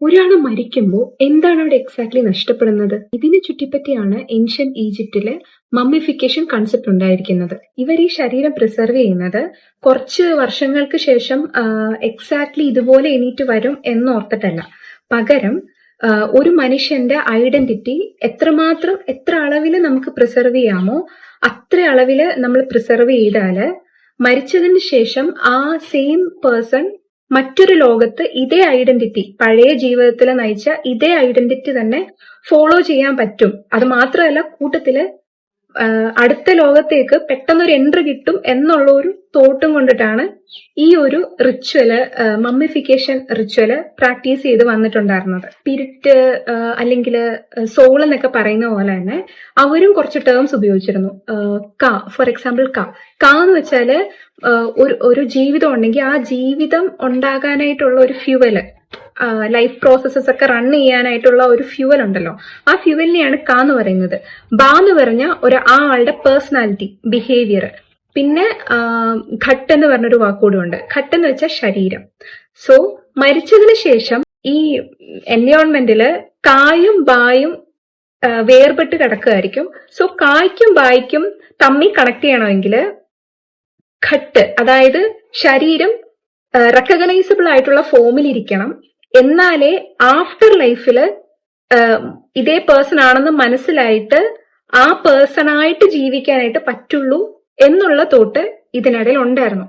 ഒരാൾ മരിക്കുമ്പോൾ എന്താണ് അവിടെ എക്സാക്ട്ലി നഷ്ടപ്പെടുന്നത്? ഇതിനെ ചുറ്റിപ്പറ്റിയാണ് ഏൻഷ്യന്റ് ഈജിപ്തിലെ മമ്മിഫിക്കേഷൻ കൺസെപ്റ്റ് ഉണ്ടായിരിക്കുന്നത്. ഇവർ ഈ ശരീരം പ്രിസർവ് ചെയ്യുന്നത് കുറച്ച് വർഷങ്ങൾക്ക് ശേഷം എക്സാക്ട്ലി ഇതുപോലെ എണീറ്റ് വരും എന്നോർത്തിട്ടല്ല. പകരം ഒരു മനുഷ്യന്റെ ഐഡന്റിറ്റി എത്ര അളവിൽ നമുക്ക് പ്രിസർവ് ചെയ്യാമോ അത്ര അളവില് നമ്മൾ പ്രിസർവ് ചെയ്താല് മരിച്ചതിന് ശേഷം ആ സെയിം പേഴ്സൺ മറ്റൊരു ലോകത്ത് ഇതേ ഐഡന്റിറ്റി, പഴയ ജീവിതത്തിൽ നയിച്ച ഇതേ ഐഡന്റിറ്റി തന്നെ ഫോളോ ചെയ്യാൻ പറ്റും. അത് മാത്രമല്ല, കൂട്ടത്തില് അടുത്ത ലോകത്തേക്ക് പെട്ടെന്നൊരു എൻട്രി കിട്ടും എന്നുള്ള ഒരു തോട്ടും കൊണ്ടിട്ടാണ് ഈ ഒരു റിച്വല്, മമ്മിഫിക്കേഷൻ റിച്വല് പ്രാക്ടീസ് ചെയ്ത് വന്നിട്ടുണ്ടായിരുന്നത്. സ്പിരിറ്റ് അല്ലെങ്കിൽ സോൾ എന്നൊക്കെ പറയുന്ന പോലെ തന്നെ അവരും കുറച്ച് ടേംസ് ഉപയോഗിച്ചിരുന്നു. ഫോർ എക്സാമ്പിൾ കാ എന്ന് വെച്ചാല് ഒരു ജീവിതം ഉണ്ടെങ്കിൽ ആ ജീവിതം ഉണ്ടാകാനായിട്ടുള്ള ഒരു ഫ്യൂവല്, ലൈഫ് പ്രോസസ്സസ് ഒക്കെ റൺ ചെയ്യാനായിട്ടുള്ള ഒരു ഫ്യൂവൽ ഉണ്ടല്ലോ, ആ ഫ്യൂവലിനെയാണ് കാ എന്ന് പറയുന്നത്. ബാ എന്ന് പറഞ്ഞ ആളുടെ പേഴ്സണാലിറ്റി, ബിഹേവിയർ. പിന്നെ ഘട്ട് എന്ന് പറഞ്ഞൊരു വാക്കുകൂടി ഉണ്ട്. ഘട്ട് എന്ന് വെച്ചാൽ ശരീരം. സോ മരിച്ചതിന് ശേഷം ഈ എൻവയോൺമെന്റില് കായും ബായും വേർപെട്ട് കിടക്കുകയായിരിക്കും. സോ കായ്ക്കും ബായ്ക്കും തമ്മി കണക്ട് ചെയ്യണമെങ്കിൽ ഘട്ട്, അതായത് ശരീരം റെക്കഗ്നൈസബിൾ ആയിട്ടുള്ള ഫോമിൽ ഇരിക്കണം. എന്നാലേ ആഫ്റ്റർ ലൈഫില് ഇതേ പേഴ്സൺ ആണെന്ന് മനസ്സിലായിട്ട് ആ പേഴ്സണായിട്ട് ജീവിക്കാനായിട്ട് പറ്റുള്ളൂ എന്നുള്ള തോട്ട് ഇതിനിടയിൽ ഉണ്ടായിരുന്നു.